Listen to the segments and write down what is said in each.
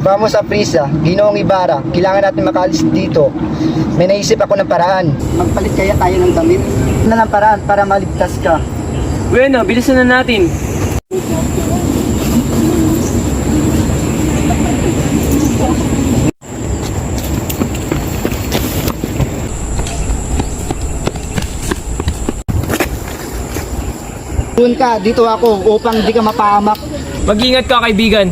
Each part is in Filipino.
Vamos sa prisa, Ginoong Ibarra, kailangan natin makaalis dito. May naisip ako ng paraan. Magpalit kaya tayo ng damit? Ano ng paraan para maligtas ka? Bueno, bilisan na natin. Doon ka, dito ako upang di ka mapahamak. Mag-ingat ka, kaibigan.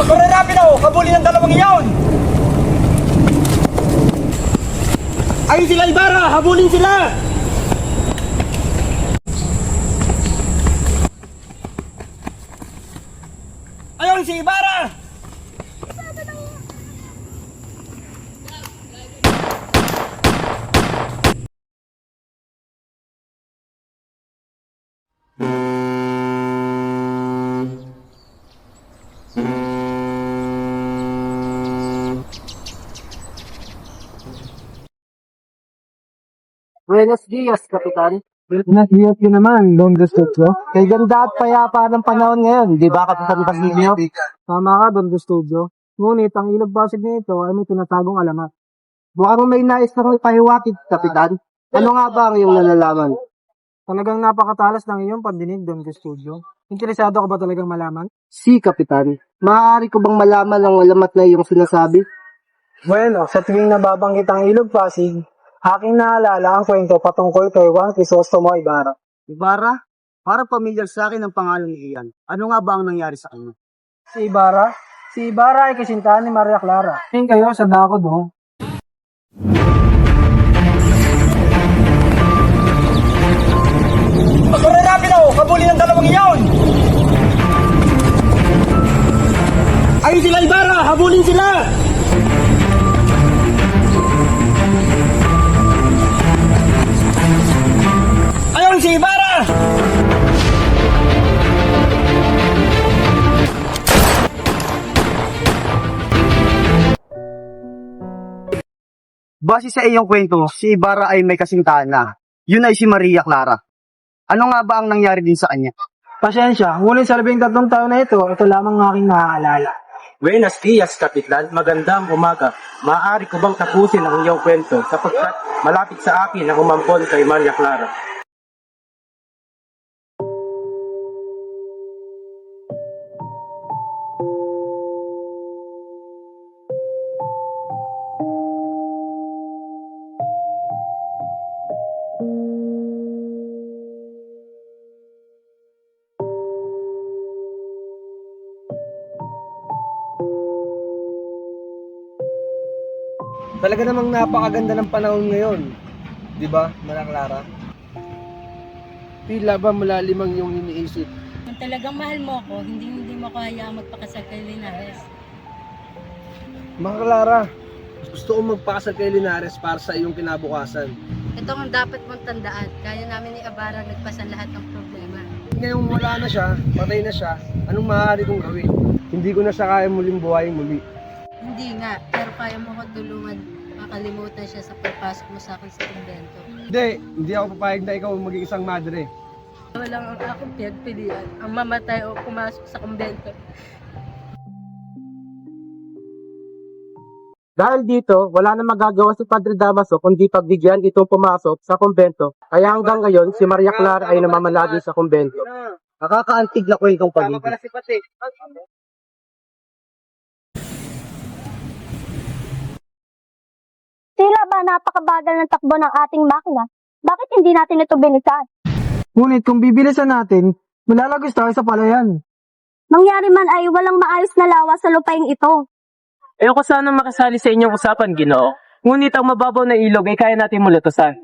Pagkararapin ako, kabulin ng dalawang iyon! Ayun sila, Ibarra! Habulin sila! Ayun si Ibarra! Buenos dias, Kapitan. Buenos dias yun naman, Don Studio. Kay ganda at payapa ng panahon ngayon, di ba Kapitan Basilio? Tama ka, Don Studio. Ngunit ang ilog Pasig nito ay may tinatagong alamat. Mukhang may nais kang ipahiwatig, Kapitan. Ano nga ba ang iyong nalalaman? Talagang napakatalas ng iyong pandinig, Don Studio. Interesado ka ba talagang malaman? Si, Kapitan. Maaari ko bang malaman ang alamat na iyong sinasabi? Bueno, sa tuwing nababanggit ang ilog Pasig, aking naalala ang kwento patungkol kay Juan Crisostomo Ibarra. Ibarra? Parang pamilyar sa akin ang pangalan ni Ian. Ano nga ba ang nangyari sa kanya? Si Ibarra? Si Ibarra ay kasintahan ni Maria Clara. Tingin kayo sa dako doon. Pagkararapin ako, kabulin ng dalawang iyon! Ayun sila, Ibarra! Habulin sila! Ayun si Ibarra! Base sa iyong kwento, si Ibarra ay may kasintahan na. Yun ay si Maria Clara. Ano nga ba ang nangyari din sa kanya? Pasensya, ngunit sa 13 taon na ito lamang ang aking naaalala. Buenos dias, Kapitlan. Magandang umaga. Maaari ko bang tapusin ang iyong kwento sapagkat malapit sa akin ang umampon kay Maria Clara. Talaga namang napakaganda ng panahon ngayon. Di ba, Maria Clara? Tila ba malalim ang iyong iniisip? Kung talagang mahal mo ako, hindi mo ko hayaan magpakasal kay Linares. Maria Clara, gusto ko magpakasal kay Linares para sa iyong kinabukasan. Ito ang dapat mong tandaan. Kaya namin ni Ibarra nagpasan lahat ng problema. Ngayong wala na siya, patay na siya, anong maaari kong gawin? Hindi ko na siya kaya muling buhayin muli. Hindi nga, pero kaya mo ko tulungan makalimutan siya sa pagpasok mo sa akin sa kumbento. Hindi ako papayag na ikaw maging isang madre. Walang ang akong pinagpilian, ang mamatay o pumasok sa kumbento. Dahil dito, wala na magagawa si Padre Damaso kundi pagbigyan itong pumasok sa kumbento. Kaya hanggang ngayon, si Maria Clara ay namamalagi sa kumbento. Nakakaantig na kwentong pag-ibig. Tila ba napakabagal ng takbo ng ating makina? Bakit hindi natin ito bilisan? Ngunit kung bibilisan natin, malalagos tayo sa palayan. Mangyari man ay walang maayos na lawa sa lupaing ito. Ayoko sana makasali sa inyong usapan, Ginoo. Ngunit ang mababaw na ilog ay kaya natin mulutasan.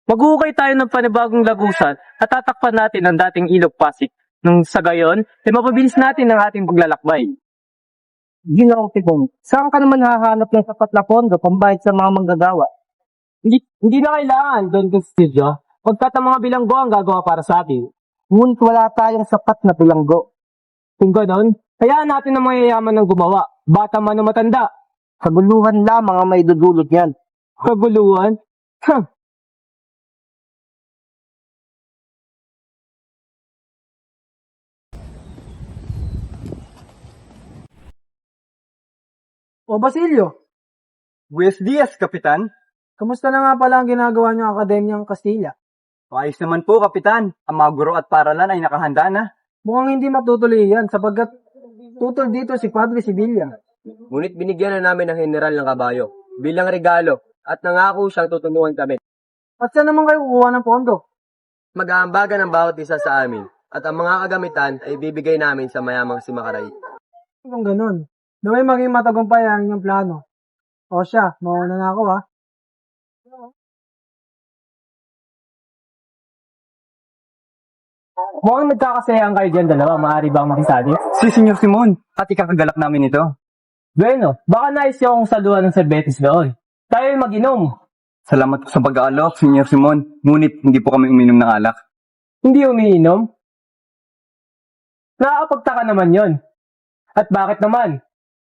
Maghuhukay tayo ng panibagong lagusan at tatakpan natin ang dating ilog Pasig. Nung sa gayon, ay mapabilis natin ang ating paglalakbay. Ginoong Tigong, saan ka naman hahanap ng sapat na pondo pambayad sa mga manggagawa? Hindi na kailangan, Don Castillo. Pagkat ang mga bilanggo ang gagawa para sa atin. Ngunit wala tayong sapat na bilanggo. Kung ganon, hayaan natin ang mga yayaman ng gumawa, bata man o matanda. Kaguluhan lamang ang may dudulot yan. Kaguluhan? O Basilio, Buenos Dias, Kapitan. kamusta na nga pala ang ginagawa niyong Akademyang Kastila? Ayos naman po, Kapitan. Ang mga guro at paralan ay nakahanda na. Mukhang hindi matutuloy yan sapagkat tutol dito si Padre Sibilya. Ngunit binigyan na namin ng general ng kabayo bilang regalo at nangako siyang tutulungan kami. At saan naman kayo kukuha ng pondo? Mag-aambagan ng bawat isa sa amin at ang mga kagamitan ay bibigay namin sa mayamang si Makaray. Kung ganun, naway maging matagumpay ang inyong plano. O siya, mauna na ako ha. Mukhang nagkakasayang kayo dyan dalawa. Maaari bang makisali? Si Senyor Simon, at ikakagalak namin ito. Bueno, baka nais niyo akong saluhan ng serbetes doon. Tayo ay mag-inom. Salamat po sa pag-aalok, Senyor Simon. Ngunit hindi po kami uminom ng alak. Hindi umiinom? Nakakapagtaka naman yon. At bakit naman?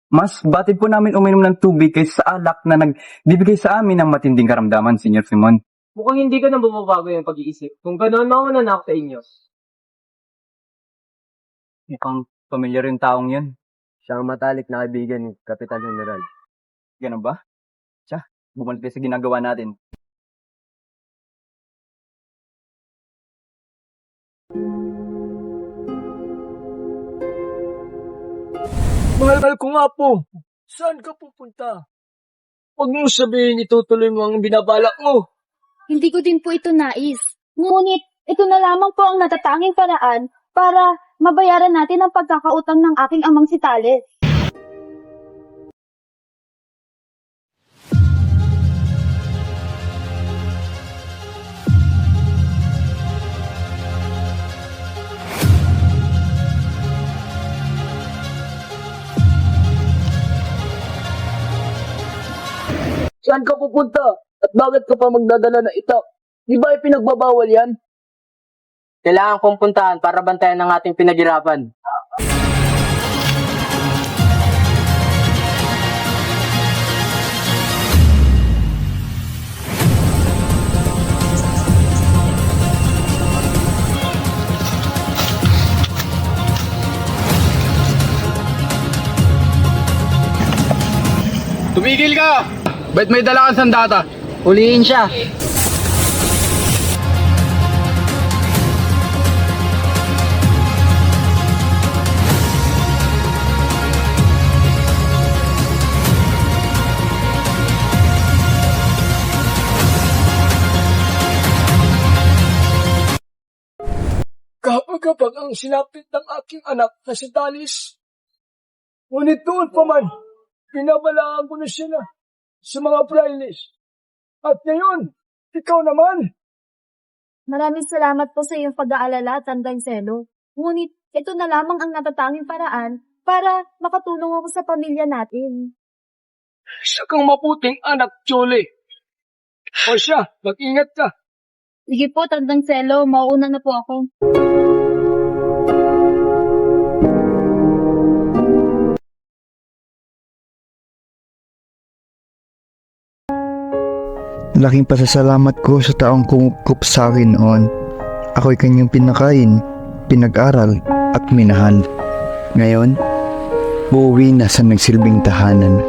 Mas batid po namin uminom ng tubig kaysa sa alak na nagbibigay sa amin ng matinding karamdaman, Senyor Simon. Mukhang hindi ka na bumabago yung pag-iisip. Kung ganoon, mauna na ako sa inyo. Mukhang pamilyar yung taong yun. Siya ang matalik na kaibigan ni Kapitan General. Ganun ba? Tiya, bumalik tayo sa ginagawa natin. Mahal ko nga po. Saan ka pupunta? Huwag mo sabihin itutuloy mo ang binabalak mo. Hindi ko din po ito nais. Ngunit, ito na lamang po ang natatanging paraan para mabayaran natin ang pagkakautang ng aking amang si Tales. Saan ka pupunta? At bakit ka pa magdadala na ito? Di ba ipinagbabawal yan? Kailangan kong puntahan para bantayan ang ating pinaghirapan. Tumigil ka! Ba't may dala kang sandata? Ulihin siya. Kapag ang sinapit ng aking anak na si Talis. Ngunit doon pa man, pinabalaan ko na sila sa mga frailes. At ngayon, ikaw naman. Maraming salamat po sa iyong pag-aalala, Tandang Selo. Ngunit, ito na lamang ang natatanging paraan para makatulong ako sa pamilya natin. Isa kang maputing anak, Julie. O siya, mag-ingat ka. Sige po, Tandang Selo, mauuna na po ako. Laking pasasalamat ko sa taong kumukup sa akin noon. Ako'y kanyang pinakain, pinag-aral at minahal. Ngayon, uuwi na sa nagsilbing tahanan.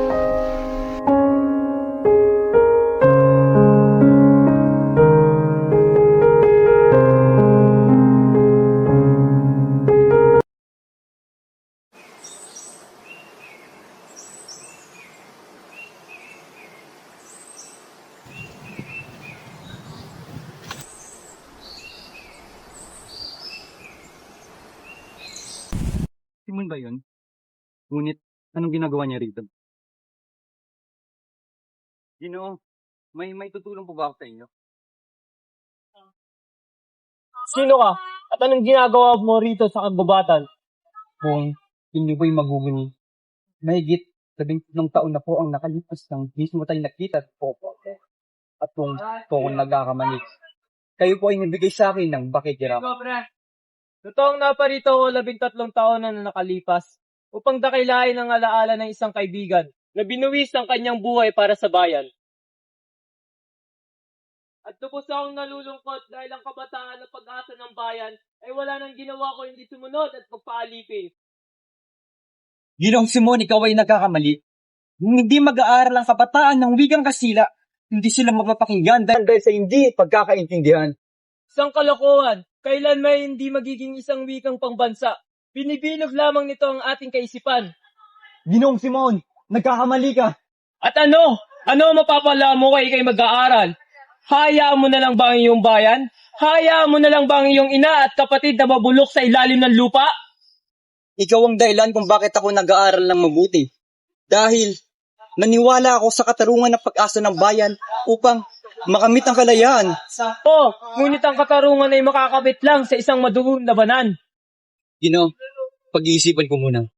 Simon ba yun? Ngunit, anong ginagawa niya rito? Ginoo, may tutulong po ba ako sa inyo? Sino ka? At anong ginagawa mo rito sa kagubatan? Kung hindi po'y maguguni. Mahigit 17 taon na po ang nakalipas ng mismo tayo nakita po. At kung nagkakamali, kayo po ay nabigay sa akin ng bakikira. Totoong naparito ko 13 taon na nakalipas upang dakilain ang alaala ng isang kaibigan na binuwis ang kanyang buhay para sa bayan. At lubos akong nalulungkot dahil ang kabataan at pag-asa ng bayan ay wala nang ginawa ko hindi sumunod at pagpaalipin. Ginong Simon, ikaw ay nagkakamali. Kung hindi mag-aaral ang kabataan ng wikang Kastila, hindi sila mapapakinggan dahil sa hindi pagkakaintindihan. Isang kalokohan, kailan may hindi magiging isang wikang pangbansa. Binibilog lamang nito ang ating kaisipan. Ginoong Simon, nagkakamali ka. At ano? Ano ang mapapala mo kay mag-aaral? Hayaan mo na lang ba ang iyong bayan? Hayaan mo na lang ba ang iyong ina at kapatid na mabulok sa ilalim ng lupa? Ikaw ang dahilan kung bakit ako nag-aaral ng mabuti. Dahil naniwala ako sa katarungan ng pag-asa ng bayan upang makamit ang kalayaan. Ngunit ang katarungan ay makakabit lang sa isang madugong labanan. Ginoo, pag-iisipan ko muna.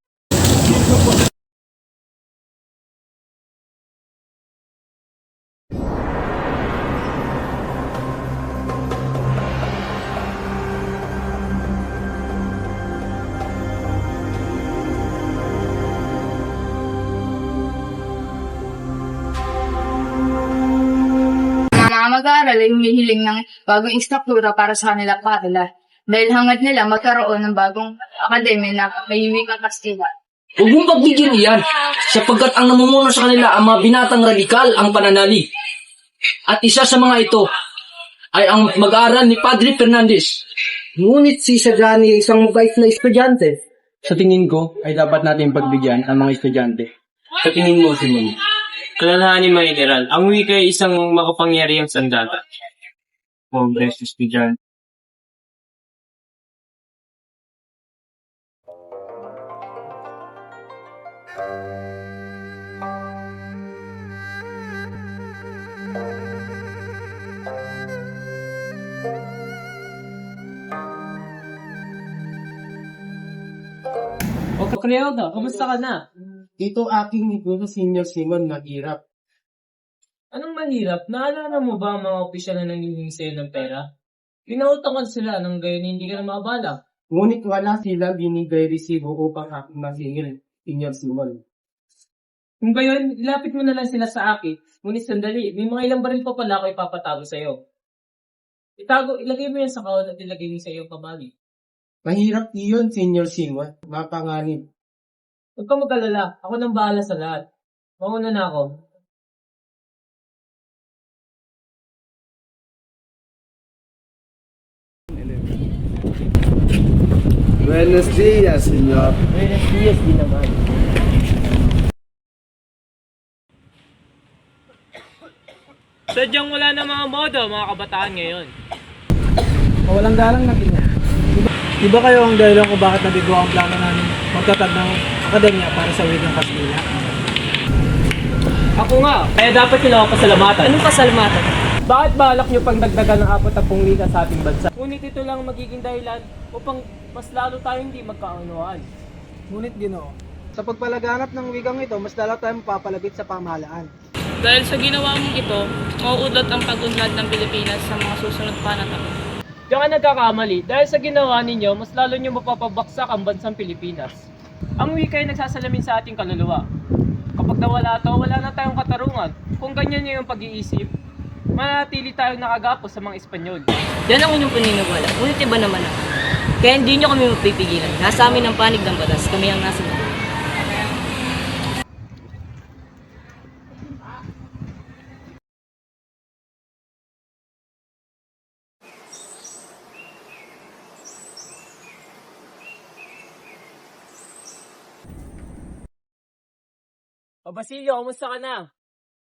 Mga mag-aaral ay humihiling ng bagong istruktura para sa kanila paaralan dahil hangad nila magkaroon ng bagong akademya na may wikang Kastila. Huwag mong pagbigyan iyan, sapagkat ang namumuno sa kanila ang mga binatang radikal ang pananalig. At isa sa mga ito ay ang mag-aaral ni Padre Fernandez. Ngunit si Sajani ay isang mabait na estudyante. Sa tingin ko, ay dapat natin pagbigyan ang mga estudyante. Sa tingin mo, Simon? Kalalahanin mga general, ang wika ay isang makapangyarihang sandata. Progress estudyante. O Creoda, kamusta ka na? Dito aking negosyo Senior Simon naghirap. Anong mahirap? Naalala mo ba ang mga opisyal na nangihingi sa'yo ng pera? Pinautangan sila ng gayon hindi ka na maabala. Ngunit wala sila binigay resibo upang aking masingil, Senior Simon. Kung gayon, ilapit mo na lang sila sa akin. Ngunit sandali, may mga ilang baril pa pala ako ipapatago sa'yo. Ilagay mo yan sa kahon at ilagay mo sa iyong kabali. Mahirap iyon, Senior Simon. Mapanganib. Huwag ka mag-alala, ako nang bahala sa lahat. Mauna na ako. Buenos dias, senyor. Buenos dias din naman. Sadyang wala na mga modo, mga kabataan ngayon. Walang galang na ganyan. Di ba kayo ang dahilan kung bakit nabigo ang plano namin magtatag ng akademya para sa wikang Kastila? Ako nga, kaya dapat nila ako pasalamatan. Anong pasalamatan? Bakit balak nyo pang dagdagan ng 40 wika sa ating bansa? Ngunit ito lang magiging dahilan upang mas lalo tayo hindi magkaunuan. Ngunit Ginoo, sa pagpalaganap ng wikang ito, mas lalo tayong mapapalapit sa pamahalaan. Dahil sa ginawa mong ito, mauudot ang pag-unlad ng Pilipinas sa mga susunod panahon. Diyan ka nagkakamali, dahil sa ginawa ninyo, mas lalo nyo mapapabaksak ang bansang Pilipinas. Ang wika ay nagsasalamin sa ating kaluluwa. Kapag nawala ito, wala na tayong katarungan. Kung ganyan nyo yung pag-iisip, manatili tayong nakagapos sa mga Espanyol. Yan ang inyong paniniwala, ngunit iba naman ako. Kaya hindi nyo kami mapipigilan. Nasa amin ang panig ng batas, kami ang nasa mundo. O Basilio, kumusta ka na?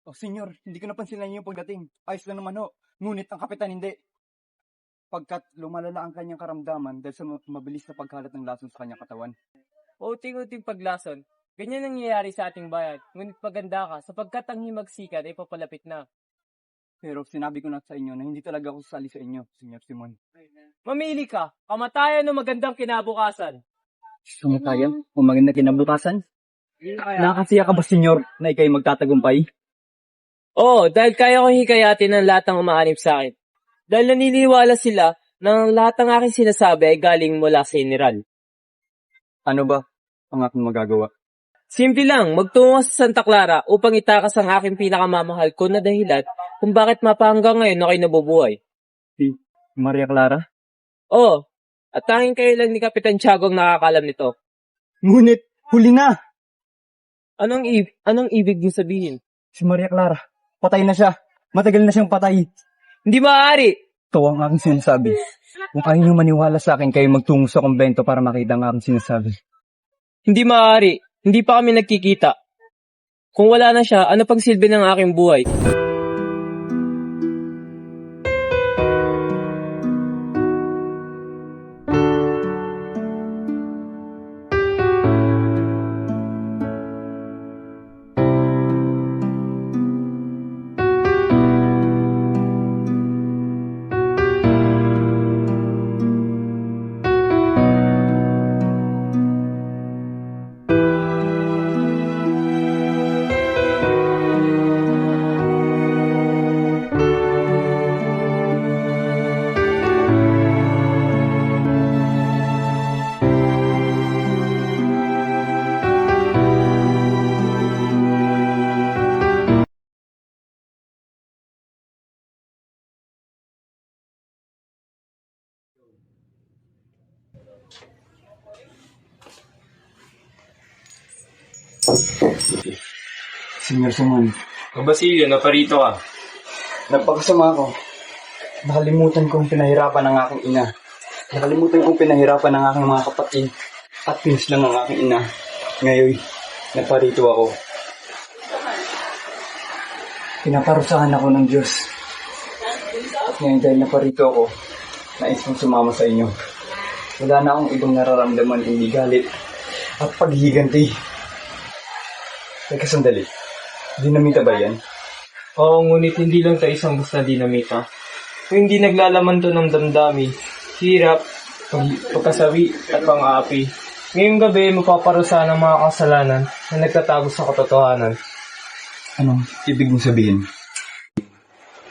Oh, senyor, hindi ko napansin yung pagdating. Ayos lang naman ho. Ngunit ang kapitan hindi. Pagkat lumalala ang kanyang karamdaman dahil sa mabilis na pagkalat ng lason sa kanyang katawan. Uting-uting paglason. Ganyan ang nangyayari sa ating bayan. Ngunit maganda ka sapagkat ang himagsikan ay papalapit na. Pero sinabi ko na sa inyo na hindi talaga ako sasali sa inyo, Senyor Simon. Mamili ka, kamatayan o magandang kinabukasan. Sumatayan? O maganda kinabukasan? Nakakasiya ka ba, senyor, na ikay magtatagumpay? Oo, dahil kaya kong hikayatin ng lahat ng umaanib sa akin. Dahil naniniwala sila na lahat ng aking sinasabi ay galing mula sa general. Ano ba ang aking magagawa? Simple lang, magtungo sa Santa Clara upang itakas ang aking pinakamamahal ko na dahilan kung bakit mapahanggang ngayon ako'y nabubuhay. Si Maria Clara? Oo, at tanging kayo lang ni Kapitan Tiago ang nakakalam nito. Ngunit, huli na! Anong ibig niyo sabihin? Si Maria Clara, patay na siya. Matagal na siyang patay. Hindi maaari! Ito ang aking sinasabi. Kung ayaw niyo maniwala sa akin, kayo magtungo sa kumbento para makita ang aking sinasabi. Hindi maaari. Hindi pa kami nagkikita. Kung wala na siya, ano pang silbi ng aking buhay? Senyor Simon, O Basilio, naparito ka. nagpakasama ako. Nakalimutan kong pinahirapan ng aking ina. Nakalimutan kong pinahirapan ng aking mga kapatid. At pinis lang ang aking ina. Ngayon, naparito ako. Pinaparusahan ako ng Diyos. At ngayon dahil naparito ako, nais kong sumama sa inyo. Wala na akong ibang nararamdaman hindi galit at paghihiganti. Teka sandali, dinamita ba yan? Oo, ngunit hindi lang tayo isang bus na dinamita. Kung hindi naglalaman to ng damdamin, hirap, pagkasawi at pang-aapi. Ngayong gabi, mapaparusahan ang mga kasalanan na nagtatago sa katotohanan. Anong ibig mong sabihin?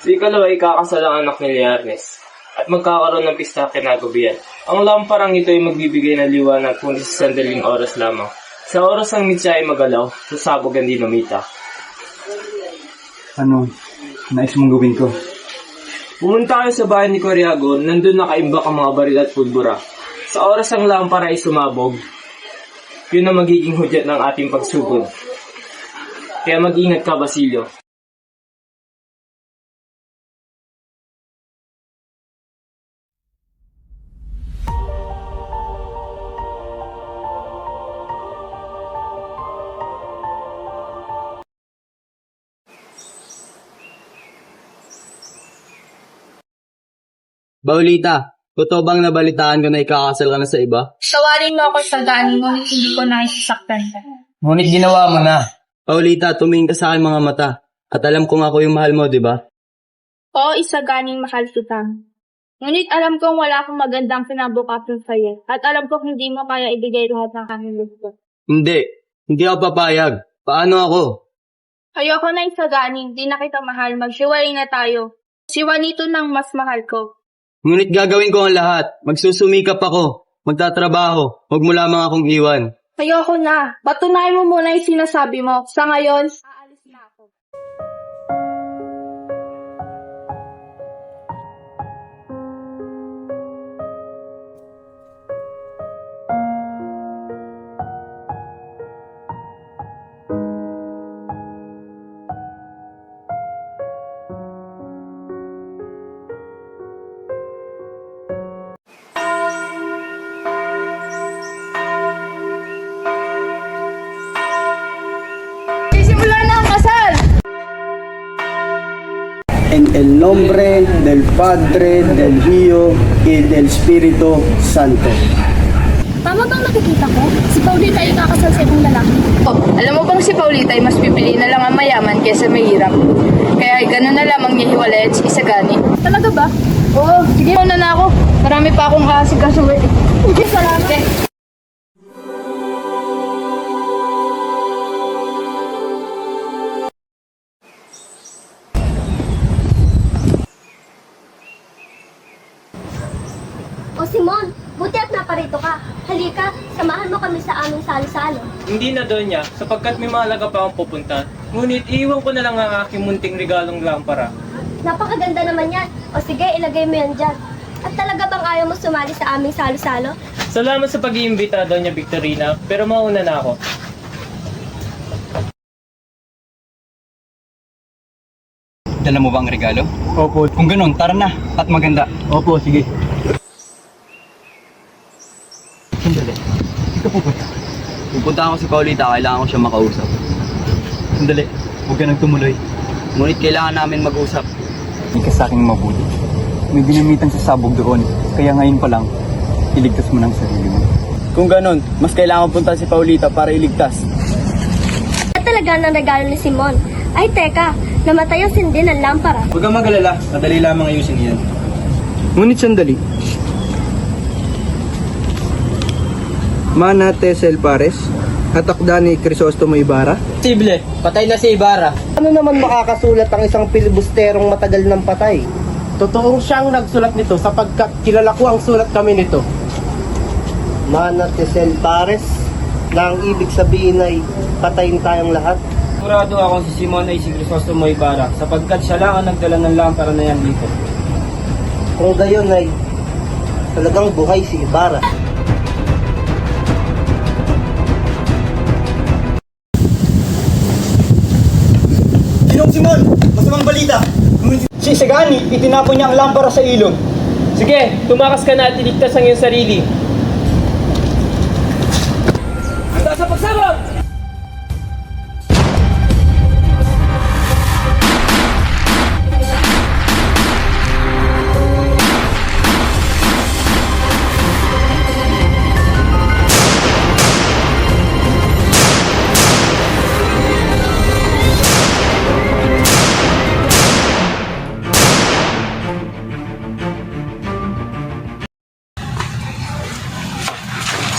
Si ikalawa ay kakasalang anak ni Liarnes at magkakaroon ng pista kinagabihan. Ang lamparang ito ay magbibigay ng liwanag kung sa sandaling oras lamang. Sa oras ng mitya ay magalaw, sasabog ang dinamita. Ano nais mong gawin ko? Pumunta kayo sa bahay ni Coriago, nandun nakaimbak ang mga baril at pulbura. Sa oras ang lampara ay sumabog, yun ang magiging hudyat ng ating pagsugod. Kaya mag-ingat ka, Basilio. Baulita, totoo bang nabalitaan ko na ikakasal ka na sa iba? Sawarin mo ako sa daan, ngunit hindi ko naisasaktan ka. Ngunit ginawa mo na. Paulita, tumingin ka sa aking mga mata. At alam kong ako yung mahal mo, di ba? Oo, isaganing mahal kita. Ngunit alam kong wala akong magandang pinabukasan sa'yo. At alam kong hindi mo kaya ibigay lahat ng aking gusto. Hindi. Hindi ako papayag. Paano ako? Ayoko na isaganing, di na kita mahal, magsiwalay na tayo. Si Juanito nang mas mahal ko. Ngunit gagawin ko ang lahat. Magsusumikap ako. Magtatrabaho. Huwag mo lamang akong iwan. Ayoko na. Patunayan mo muna yung sinasabi mo. Sa ngayon, aalis na ako. En el nombre del Padre, del Hijo, y del Espíritu Santo. Tama bang nakikita ko? Si Paulita ay kakasal sa ibang lalaki. Alam mo bang si Paulita ay mas pipili na lang ang mayaman kaysa mahirap? Kaya gano'n na lamang niya hiwalay at isagani. Talaga ba? Oo, sige muna na ako. Marami pa akong kasikasuhin. Salamat. O Simon, buti at naparito ka. Halika, samahan mo kami sa aming salo-salo. Hindi na, Donya, sapagkat may mahalaga pa akong pupunta. Ngunit iiwan ko na lang ang aking munting regalong lampara. Napakaganda naman yan. O sige, ilagay mo yan dyan. At talaga bang ayaw mo sumali sa aming salo-salo? Salamat sa pag-iimbita, Donya Victorina, pero mauna na ako. Dala mo ba ang regalo? Opo. Kung ganun, tara na at maganda. Opo, sige. Sandali. Ikaw po ba? Pupunta ako si Paulita, kailangan ko siya makausap. Sandali. Huwag ka nang tumuloy. Ngunit kailangan namin mag-usap. Hindi ka sa akin mabuti. May dinamitan sa sabog doon. Kaya ngayon pa lang, iligtas mo ng sarili mo. Kung ganun, mas kailangan punta si Paulita para iligtas. Talaga ng regalo ni Simon. Ay teka, namatay ang sindi ng lampara. Huwag kang magalala, madali lamang ayusin yan. Ngunit sandali. Mana Tesel Pares at akda ni Crisostomo Ibarra. Posible, patay na si Ibarra. Ano naman makakasulat ang isang filibusterong matagal ng patay? Totoong siyang nagsulat nito sapagkat kilala ko ang sulat kami nito. Mana Tesel Pares, na ang ibig sabihin ay patayin tayong lahat. Sigurado akong si Simon ay si Crisostomo Ibarra sapagkat siya lang ang nagdala ng lampara na yan dito. Kung gayon ay talagang buhay si Ibarra. Sinong Simon? Masamang balita. Si Sagani, itinapon niya ang lampara sa ilog. Sige, tumakas ka na at iligtas ang iyong sarili. Handa sa pagsabot!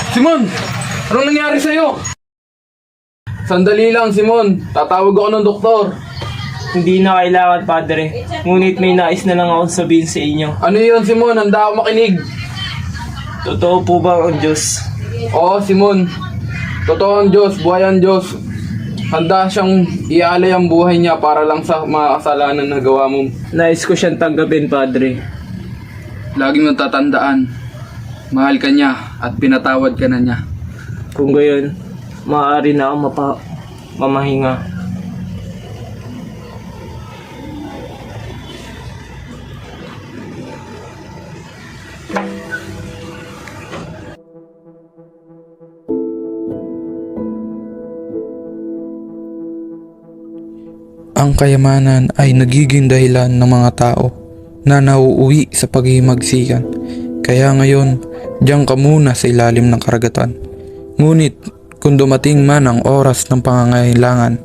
Simon! Anong nangyari sa'yo? Sandali lang, Simon. Tatawag ako ng doktor. Hindi na kailangan, Padre. Ngunit may nais na lang akong sabihin sa inyo. Ano yun, Simon? Handa ako makinig. Totoo po ba ang Diyos? Oo, Simon. Totoo ang Diyos, buhay ang Diyos. Handa siyang iaalay ang buhay niya para lang sa mga kasalanan na gawa mo. Nais ko siyang tanggapin, Padre. Lagi mong tatandaan. Mahal ka niya at pinatawad ka na niya. Kung gayon, maaari na akong mamahinga. Ang kayamanan ay nagiging dahilan ng mga tao na nauuwi sa paghihimagsikan. Kaya ngayon, diyan ka muna sa ilalim ng karagatan. Ngunit kung dumating man ang oras ng pangangailangan,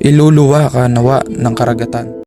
iluluwa ka nawa ng karagatan.